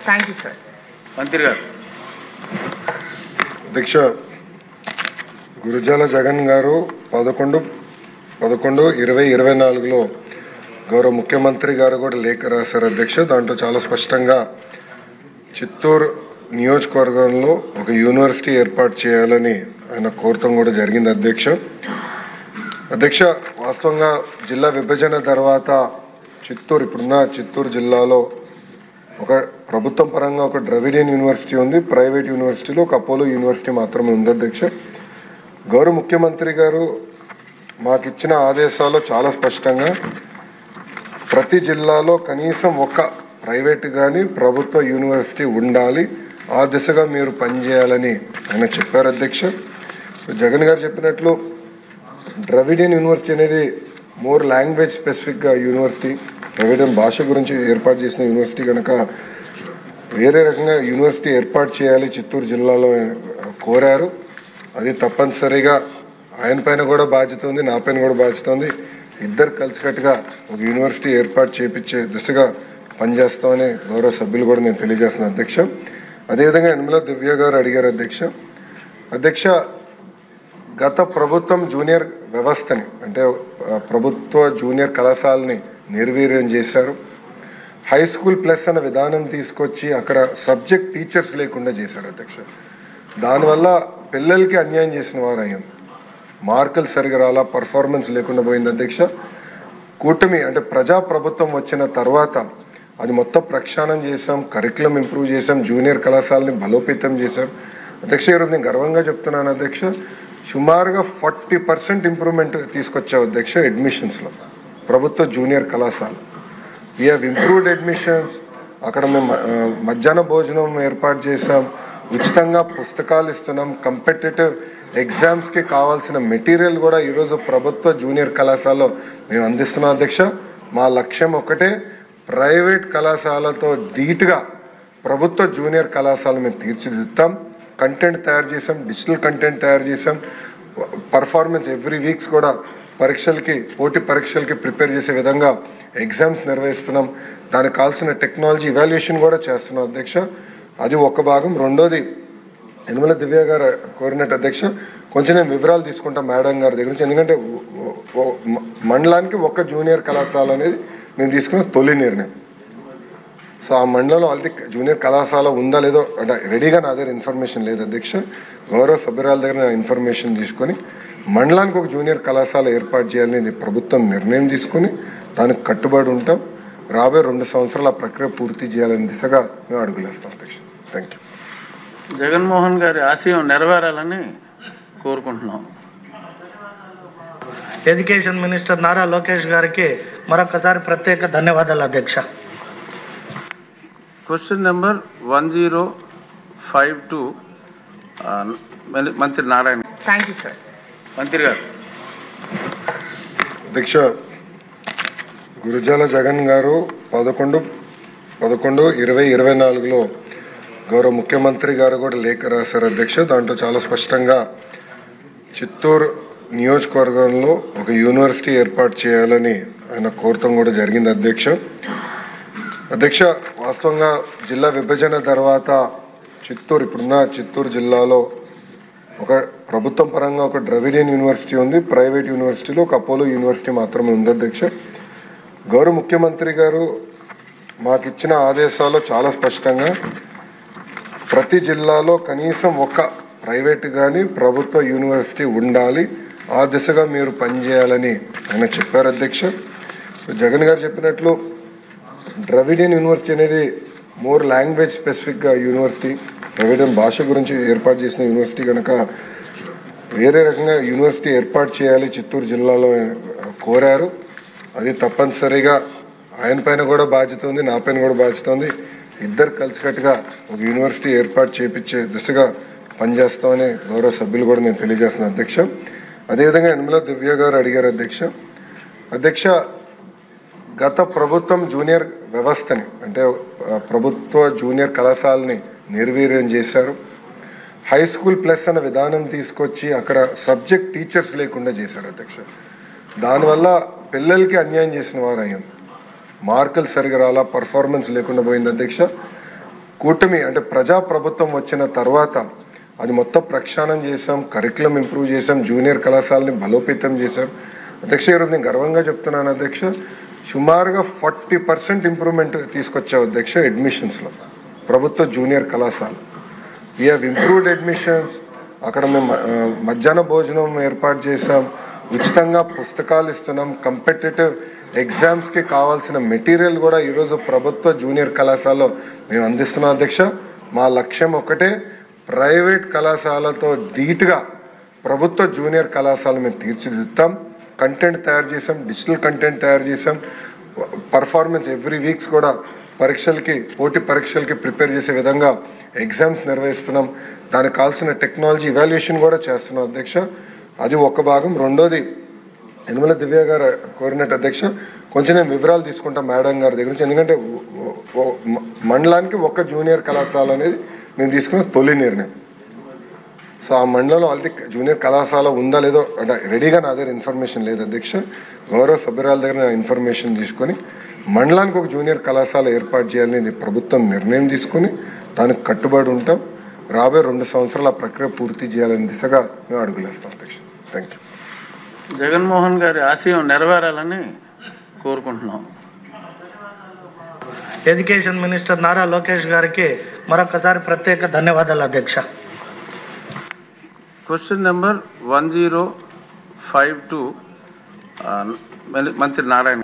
Thank you sir. మంత్రి గారు. అధ్యక్ష, గురజాల జగన్ గారు 11/11/2024లో గౌరవ ముఖ్యమంత్రి గారు కూడా లేఖ రాశారు అధ్యక్ష. దాంట్లో చాలా స్పష్టంగా చిత్తూరు నియోజకవర్గంలో ఒక యూనివర్సిటీ ఏర్పాటు చేయాలని ఆయన కోరటం కూడా జరిగింది అధ్యక్ష. వాస్తవంగా జిల్లా విభజన తర్వాత ఇప్పుడున్న చిత్తూరు జిల్లాలో ఒక ప్రభుత్వం పరంగా ఒక ద్రవిడియన్ యూనివర్సిటీ ఉంది, ప్రైవేట్ యూనివర్సిటీలో ఒక అపోలో యూనివర్సిటీ మాత్రమే ఉంది అధ్యక్ష. గౌరవ ముఖ్యమంత్రి గారు మాకు ఇచ్చిన ఆదేశాల్లో చాలా స్పష్టంగా ప్రతి జిల్లాలో కనీసం ఒక ప్రైవేట్ కానీ ప్రభుత్వ యూనివర్సిటీ ఉండాలి, ఆ దిశగా మీరు పనిచేయాలని ఆయన చెప్పారు అధ్యక్ష. జగన్ గారు చెప్పినట్లు ద్రవిడియన్ యూనివర్సిటీ అనేది మోర్ లాంగ్వేజ్ స్పెసిఫిక్గా యూనివర్సిటీ, ద్రవిడియన్ భాష గురించి ఏర్పాటు చేసిన యూనివర్సిటీ కనుక వేరే రకంగా యూనివర్సిటీ ఏర్పాటు చేయాలి చిత్తూరు జిల్లాలో కోరారు. అది తప్పనిసరిగా ఆయన పైన కూడా బాధ్యత ఉంది, నా పైన కూడా బాధ్యత ఉంది. ఇద్దరు కలిసికట్టుగా ఒక యూనివర్సిటీ ఏర్పాటు చేయించే దిశగా పనిచేస్తామని గౌరవ సభ్యులు కూడా నేను తెలియజేస్తున్నాను అధ్యక్ష. అదేవిధంగా యనమల దివ్య గారు అడిగారు అధ్యక్ష, గత ప్రభుత్వం జూనియర్ వ్యవస్థని అంటే ప్రభుత్వ జూనియర్ కళాశాలని నిర్వీర్యం చేశారు. హై స్కూల్ ప్లస్ అన్న విధానం తీసుకొచ్చి అక్కడ సబ్జెక్ట్ టీచర్స్ లేకుండా చేశారు అధ్యక్ష. దానివల్ల పిల్లలకి అన్యాయం చేసిన వారు అయ్యాం. మార్కులు సరిగా రాలా, పర్ఫార్మెన్స్ లేకుండా పోయింది అధ్యక్ష. కూటమి అంటే ప్రజాప్రభుత్వం వచ్చిన తర్వాత అది మొత్తం ప్రక్షాళన చేశాం, కరికులం ఇంప్రూవ్ చేశాం, జూనియర్ కళాశాలని బలోపేతం చేశాం అధ్యక్ష. ఈరోజు నేను గర్వంగా చెప్తున్నాను అధ్యక్ష, సుమారుగా 40% ఇంప్రూవ్మెంట్ తీసుకొచ్చావు అధ్యక్ష అడ్మిషన్స్లో ప్రభుత్వ జూనియర్ కళాశాల. We have improved admissions. అక్కడ మేము మధ్యాహ్న భోజనం ఏర్పాటు చేసాం, ఉచితంగా పుస్తకాలు ఇస్తున్నాం, కంపిటేటివ్ ఎగ్జామ్స్కి కావాల్సిన మెటీరియల్ కూడా ఈరోజు ప్రభుత్వ జూనియర్ కళాశాలలో మేము అందిస్తున్నాం అధ్యక్ష. మా లక్ష్యం ఒకటే, ప్రైవేట్ కళాశాలతో ధీటుగా ప్రభుత్వ జూనియర్ కళాశాల మేము తీర్చిదిద్దుతాం. కంటెంట్ తయారు చేసాం, డిజిటల్ కంటెంట్ తయారు చేసాం, పర్ఫార్మెన్స్ ఎవ్రీ వీక్స్ కూడా పోటీ పరీక్షలకి ప్రిపేర్ చేసే విధంగా ఎగ్జామ్స్ నిర్వహిస్తున్నాం. దానికి కావాల్సిన టెక్నాలజీ ఇవాల్యుయేషన్ కూడా చేస్తున్నాం అధ్యక్ష. అది ఒక భాగం. రెండోది యనమల దివ్య గారు కోరినట్టు అధ్యక్ష కొంచెం నేను వివరాలు తీసుకుంటాం మేడం గారి దగ్గర నుంచి. ఎందుకంటే మండలానికి ఒక జూనియర్ కళాశాల అనేది మేము తీసుకున్న తొలి నిర్ణయం. సో ఆ మండలంలో ఆల్రెడీ జూనియర్ కళాశాల ఉందా లేదో అంటే రెడీగా నా దగ్గర ఇన్ఫర్మేషన్ లేదు అధ్యక్ష. గౌరవ సభ్యురాల దగ్గర ఇన్ఫర్మేషన్ తీసుకొని మండలానికి ఒక జూనియర్ కళాశాల ఏర్పాటు చేయాలని ప్రభుత్వం నిర్ణయం తీసుకొని దానికి కట్టుబడి ఉంటాం. రాబోయే 2 సంవత్సరాల ప్రక్రియ పూర్తి చేయాలని దిశగా మేము అడుగులేస్తాం అధ్యక్ష. Thank you. జగన్మోహన్ గారి ఆశయం నెరవేరాలని కోరుకుంటున్నాం. ఎడ్యుకేషన్ మినిస్టర్ నారా లోకేష్ గారికి మరొకసారి ప్రత్యేక ధన్యవాదాలు అధ్యక్ష. క్వశ్చన్ నెంబర్ 1052 మంత్రి నారాయణ. Thank you sir. మంత్రి గారు. అధ్యక్ష, గురజాల జగన్ గారు 11/11/2024లో గౌరవ ముఖ్యమంత్రి గారు కూడా లేఖ రాశారు అధ్యక్ష. దాంట్లో చాలా స్పష్టంగా చిత్తూరు నియోజకవర్గంలో ఒక యూనివర్సిటీ ఏర్పాటు చేయాలని ఆయన కోరటం కూడా జరిగింది అధ్యక్ష. వాస్తవంగా జిల్లా విభజన తర్వాత ఇప్పుడున్న చిత్తూరు జిల్లాలో ఒక ప్రభుత్వం పరంగా ఒక ద్రవిడియన్ యూనివర్సిటీ ఉంది, ప్రైవేట్ యూనివర్సిటీలో ఒక అపోలో యూనివర్సిటీ మాత్రమే ఉంది అధ్యక్ష. గౌరవ ముఖ్యమంత్రి గారు మాకు ఇచ్చిన ఆదేశాల్లో చాలా స్పష్టంగా ప్రతి జిల్లాలో కనీసం ఒక ప్రైవేట్ కానీ ప్రభుత్వ యూనివర్సిటీ ఉండాలి, ఆ దిశగా మీరు పనిచేయాలని ఆయన చెప్పారు అధ్యక్ష. జగన్ గారు చెప్పినట్లు ద్రవిడియన్ యూనివర్సిటీ అనేది మోర్ లాంగ్వేజ్ స్పెసిఫిక్గా యూనివర్సిటీ, ద్రవిడియన్ భాష గురించి ఏర్పాటు చేసిన యూనివర్సిటీ కనుక వేరే రకంగా యూనివర్సిటీ ఏర్పాటు చేయాలి చిత్తూరు జిల్లాలో కోరారు. అది తప్పనిసరిగా ఆయన పైన కూడా బాధ్యత ఉంది, నా పైన కూడా బాధ్యత ఉంది. ఇద్దరు కలిసికట్టుగా ఒక యూనివర్సిటీ ఏర్పాటు చేయించే దిశగా పనిచేస్తామని గౌరవ సభ్యులు కూడా నేను తెలియజేస్తున్నాను అధ్యక్ష. అదేవిధంగా యనమల దివ్య గారు అడిగారు అధ్యక్ష, గత ప్రభుత్వం జూనియర్ వ్యవస్థని అంటే ప్రభుత్వ జూనియర్ కళాశాలని నిర్వీర్యం చేశారు. హై స్కూల్ ప్లస్ అన్న విధానం తీసుకొచ్చి అక్కడ సబ్జెక్ట్ టీచర్స్ లేకుండా చేశారు అధ్యక్ష. దానివల్ల పిల్లలకి అన్యాయం చేసిన వారు అయ్యాం. మార్కులు సరిగా రాలా, పర్ఫార్మెన్స్ లేకుండా పోయింది అధ్యక్ష. కూటమి అంటే ప్రజా ప్రభుత్వం వచ్చిన తర్వాత అది మొత్తం ప్రక్షాళన చేసాం, కరికులం ఇంప్రూవ్ చేసాం, జూనియర్ కళాశాలని బలోపేతం చేసాం. అధ్యక్ష ఈరోజు నేను గర్వంగా చెప్తున్నాను అధ్యక్ష, సుమారుగా 40% ఇంప్రూవ్మెంట్ తీసుకొచ్చావు అధ్యక్ష అడ్మిషన్స్లో ప్రభుత్వ జూనియర్ కళాశాల. We have improved admissions. అక్కడ మేము మధ్యాహ్న భోజనం ఏర్పాటు చేసాం, ఉచితంగా పుస్తకాలు ఇస్తున్నాం, కంపిటేటివ్ ఎగ్జామ్స్కి కావాల్సిన మెటీరియల్ కూడా ఈరోజు ప్రభుత్వ జూనియర్ కళాశాలలో మేము అందిస్తున్నాం అధ్యక్ష. మా లక్ష్యం ఒకటే, ప్రైవేట్ కళాశాలతో ధీటుగా ప్రభుత్వ జూనియర్ కళాశాల మేము తీర్చిదిద్దుతాం. కంటెంట్ తయారు చేసాం, డిజిటల్ కంటెంట్ తయారు చేసాం, పర్ఫార్మెన్స్ ఎవ్రీ వీక్స్ కూడా పోటీ పరీక్షలకి ప్రిపేర్ చేసే విధంగా ఎగ్జామ్స్ నిర్వహిస్తున్నాం. దానికి కావాల్సిన టెక్నాలజీ ఇవాల్యుయేషన్ కూడా చేస్తున్నాం అధ్యక్ష. అది ఒక భాగం. రెండోది యనమల దివ్య గారు కోరినట్టు అధ్యక్ష కొంచెం నేను వివరాలు తీసుకుంటాం మేడం గారి దగ్గర నుంచి. ఎందుకంటే మండలానికి ఒక జూనియర్ కళాశాల అనేది మేము తీసుకున్న తొలి నిర్ణయం. సో ఆ మండలంలో ఆల్రెడీ జూనియర్ కళాశాల ఉందా లేదో అంటే రెడీగా నా దగ్గర ఇన్ఫర్మేషన్ లేదు అధ్యక్ష. గౌరవ సభ్యురాల దగ్గర నా ఇన్ఫర్మేషన్ తీసుకొని మండలానికి ఒక జూనియర్ కళాశాల ఏర్పాటు చేయాలని ప్రభుత్వం నిర్ణయం తీసుకొని దానికి కట్టుబడి ఉంటాం. రాబోయే 2 సంవత్సరాల ప్రక్రియ పూర్తి చేయాలని దిశగా మేము అడుగులేస్తాం అధ్యక్ష. Thank you. జగన్మోహన్ గారి ఆశయం నెరవేరాలని కోరుకుంటున్నాం. ఎడ్యుకేషన్ మినిస్టర్ నారా లోకేష్ గారికి మరొకసారి ప్రత్యేక ధన్యవాదాలు అధ్యక్ష. క్వశ్చన్ నెంబర్ 1052 మంత్రి నారాయణ.